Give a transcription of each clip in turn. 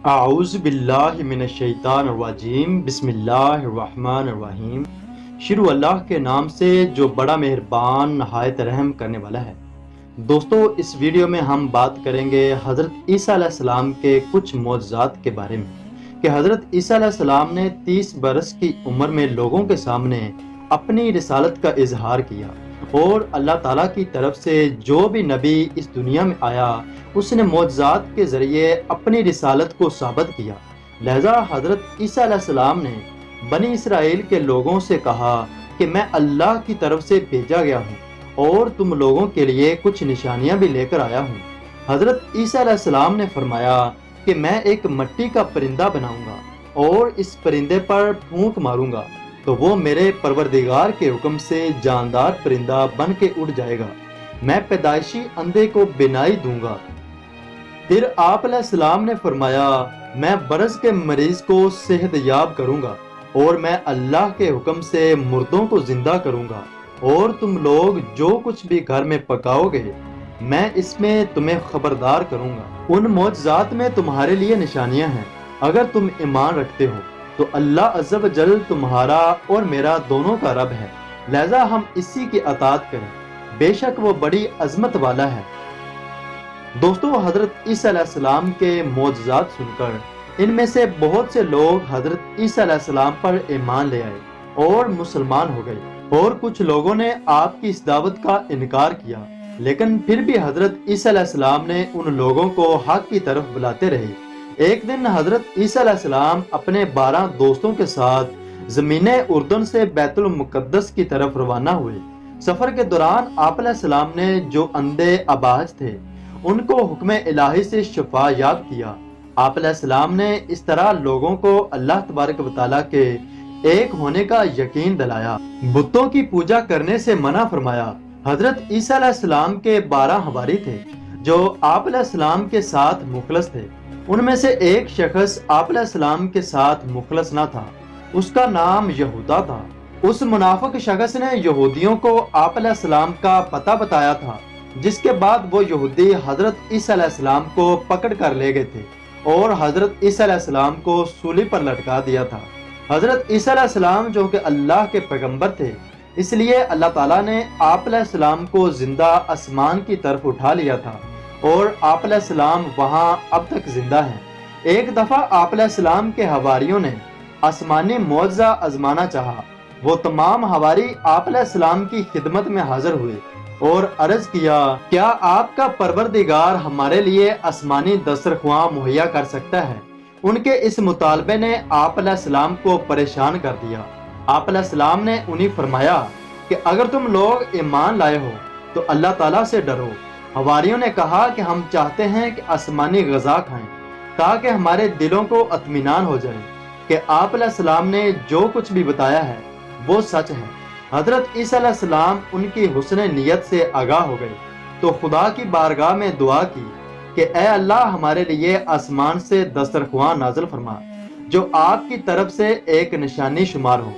اعوذ باللہ من الشیطان الرجیم بسم اللہ الرحمن الرحیم۔ شروع اللہ کے نام سے جو بڑا مہربان نہایت رحم کرنے والا ہے۔ دوستو، اس ویڈیو میں ہم بات کریں گے حضرت عیسیٰ علیہ السلام کے کچھ معجزات کے بارے میں کہ حضرت عیسیٰ علیہ السلام نے 30 برس کی عمر میں لوگوں کے سامنے اپنی رسالت کا اظہار کیا، اور اللہ تعالیٰ کی طرف سے جو بھی نبی اس دنیا میں آیا اس نے معجزات کے ذریعے اپنی رسالت کو ثابت کیا۔ لہذا حضرت عیسیٰ علیہ السلام نے بنی اسرائیل کے لوگوں سے کہا کہ میں اللہ کی طرف سے بھیجا گیا ہوں اور تم لوگوں کے لیے کچھ نشانیاں بھی لے کر آیا ہوں۔ حضرت عیسیٰ علیہ السلام نے فرمایا کہ میں ایک مٹی کا پرندہ بناؤں گا اور اس پرندے پر پھونک ماروں گا تو وہ میرے پروردگار کے حکم سے جاندار پرندہ بن کے اڑ جائے گا۔ میں پیدائشی اندھے کو بینائی دوں گا۔ پھر آپ علیہ السلام نے فرمایا میں برس کے مریض کو صحت یاب کروں گا اور میں اللہ کے حکم سے مردوں کو زندہ کروں گا، اور تم لوگ جو کچھ بھی گھر میں پکاؤ گے میں اس میں تمہیں خبردار کروں گا۔ ان معجزات میں تمہارے لیے نشانیاں ہیں۔ اگر تم ایمان رکھتے ہو تو اللہ عز و جل تمہارا اور میرا دونوں کا رب ہے، لہذا ہم اسی کی اطاعت کریں، بے شک وہ بڑی عظمت والا ہے۔ دوستو، حضرت عیسیٰ علیہ السلام کے معجزات سن کر ان میں سے بہت سے لوگ حضرت عیسیٰ علیہ السلام پر ایمان لے آئے اور مسلمان ہو گئے، اور کچھ لوگوں نے آپ کی اس دعوت کا انکار کیا، لیکن پھر بھی حضرت عیسیٰ علیہ السلام نے ان لوگوں کو حق کی طرف بلاتے رہے۔ ایک دن حضرت عیسیٰ علیہ السلام اپنے 12 دوستوں کے ساتھ زمین اردن سے بیت المقدس کی طرف روانہ ہوئے۔ سفر کے دوران آپ علیہ السلام نے جو اندھے اباہج تھے ان کو حکم الہی سے شفا یاب کیا۔ آپ علیہ السلام نے اس طرح لوگوں کو اللہ تبارک و تعالیٰ کے ایک ہونے کا یقین دلایا، بتوں کی پوجا کرنے سے منع فرمایا۔ حضرت عیسیٰ علیہ السلام کے 12 حواری تھے جو آپ علیہ السلام کے ساتھ مخلص تھے۔ ان میں سے ایک شخص آپ علیہ السلام کے ساتھ مخلص نہ تھا، اس کا نام یہودا تھا۔ اس منافق شخص نے یہودیوں کو آپ علیہ السلام کا پتہ بتایا تھا، جس کے بعد وہ یہودی حضرت عیسیٰ علیہ السلام کو پکڑ کر لے گئے تھے اور حضرت عیسیٰ علیہ السلام کو سولی پر لٹکا دیا تھا۔ حضرت عیسیٰ علیہ السلام جو کہ اللہ کے پیغمبر تھے، اس لیے اللہ تعالیٰ نے آپ علیہ السلام کو زندہ آسمان کی طرف اٹھا لیا تھا، اور آپ علیہ السلام وہاں اب تک زندہ ہیں۔ ایک دفعہ آپ علیہ السلام کے حواریوں نے آسمانی معجزہ آزمانا چاہا۔ وہ تمام حواری آپ علیہ السلام کی خدمت میں حاضر ہوئے اور عرض کیا کیا آپ کا پروردگار ہمارے لیے آسمانی دسترخواں مہیا کر سکتا ہے؟ ان کے اس مطالبے نے آپ علیہ السلام کو پریشان کر دیا۔ آپ علیہ السلام نے انہیں فرمایا کہ اگر تم لوگ ایمان لائے ہو تو اللہ تعالیٰ سے ڈرو۔ حواریوں نے کہا کہ ہم چاہتے ہیں کہ آسمانی غذا کھائیں تاکہ ہمارے دلوں کو اطمینان ہو جائے کہ آپ علیہ السلام نے جو کچھ بھی بتایا ہے وہ سچ ہے۔ حضرت عیسیٰ علیہ السلام ان کی حسن نیت سے آگاہ ہو گئے تو خدا کی بارگاہ میں دعا کی کہ اے اللہ، ہمارے لیے آسمان سے دسترخواں نازل فرما جو آپ کی طرف سے ایک نشانی شمار ہو،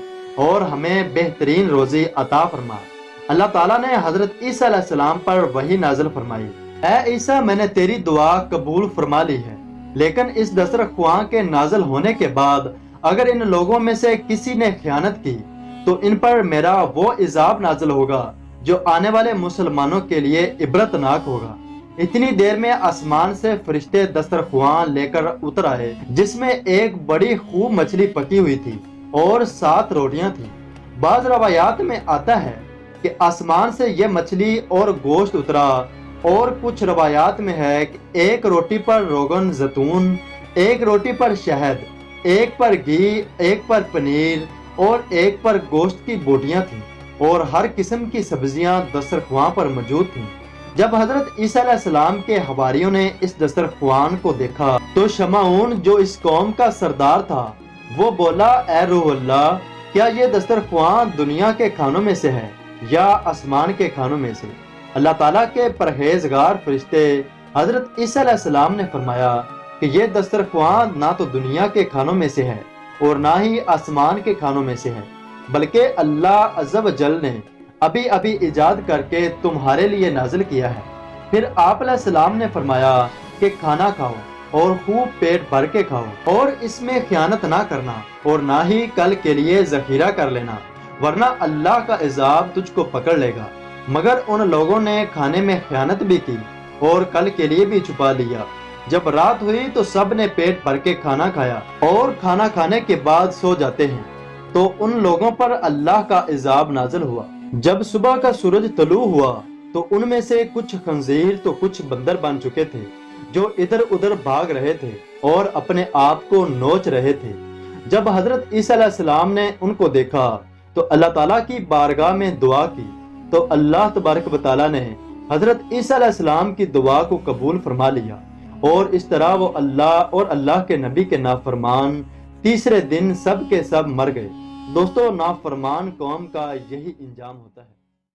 اور ہمیں بہترین روزی عطا فرما۔ اللہ تعالیٰ نے حضرت عیسیٰ علیہ السلام پر وحی نازل فرمائی، اے عیسیٰ، میں نے تیری دعا قبول فرما لی ہے، لیکن اس دسترخواں کے نازل ہونے کے بعد اگر ان لوگوں میں سے کسی نے خیانت کی تو ان پر میرا وہ عذاب نازل ہوگا جو آنے والے مسلمانوں کے لیے عبرتناک ہوگا۔ اتنی دیر میں آسمان سے فرشتے دسترخواں لے کر اتر آئے، جس میں ایک بڑی خوب مچھلی پکی ہوئی تھی اور 7 روٹیاں تھیں۔ بعض روایات میں آتا ہے کہ آسمان سے یہ مچھلی اور گوشت اترا، اور کچھ روایات میں ہے کہ ایک روٹی پر روغن زیتون، ایک روٹی پر شہد، ایک پر گھی، ایک پر پنیر اور ایک پر گوشت کی بوٹیاں تھیں، اور ہر قسم کی سبزیاں دسترخوان پر موجود تھیں۔ جب حضرت عیسیٰ علیہ السلام کے حواریوں نے اس دسترخوان کو دیکھا تو شمعون جو اس قوم کا سردار تھا وہ بولا، اے روح اللہ، کیا یہ دسترخوان دنیا کے کھانوں میں سے ہے یا آسمان کے کھانوں میں سے؟ اللہ تعالیٰ کے پرہیزگار فرشتے حضرت عیسیٰ علیہ السلام نے فرمایا کہ یہ دسترخوان نہ تو دنیا کے کھانوں میں سے ہے اور نہ ہی آسمان کے کھانوں میں سے ہے، بلکہ اللہ عز و جل نے ابھی ایجاد کر کے تمہارے لیے نازل کیا ہے۔ پھر آپ علیہ السلام نے فرمایا کہ کھانا کھاؤ اور خوب پیٹ بھر کے کھاؤ اور اس میں خیانت نہ کرنا اور نہ ہی کل کے لیے ذخیرہ کر لینا، ورنہ اللہ کا عذاب تجھ کو پکڑ لے گا۔ مگر ان لوگوں نے کھانے میں خیانت بھی کی اور کل کے لیے بھی چھپا لیا۔ جب رات ہوئی تو سب نے پیٹ بھر کے کھانا کھایا اور کھانا کھانے کے بعد سو جاتے ہیں، تو ان لوگوں پر اللہ کا عذاب نازل ہوا۔ جب صبح کا سورج طلوع ہوا تو ان میں سے کچھ خنزیر تو کچھ بندر بن چکے تھے جو ادھر ادھر بھاگ رہے تھے اور اپنے آپ کو نوچ رہے تھے۔ جب حضرت عیسیٰ علیہ السلام نے ان کو دیکھا تو اللہ تعالیٰ کی بارگاہ میں دعا کی، تو اللہ تبارک و تعالیٰ نے حضرت عیسیٰ علیہ السلام کی دعا کو قبول فرما لیا، اور اس طرح وہ اللہ اور اللہ کے نبی کے نافرمان تیسرے دن سب کے سب مر گئے۔ دوستو، نافرمان قوم کا یہی انجام ہوتا ہے۔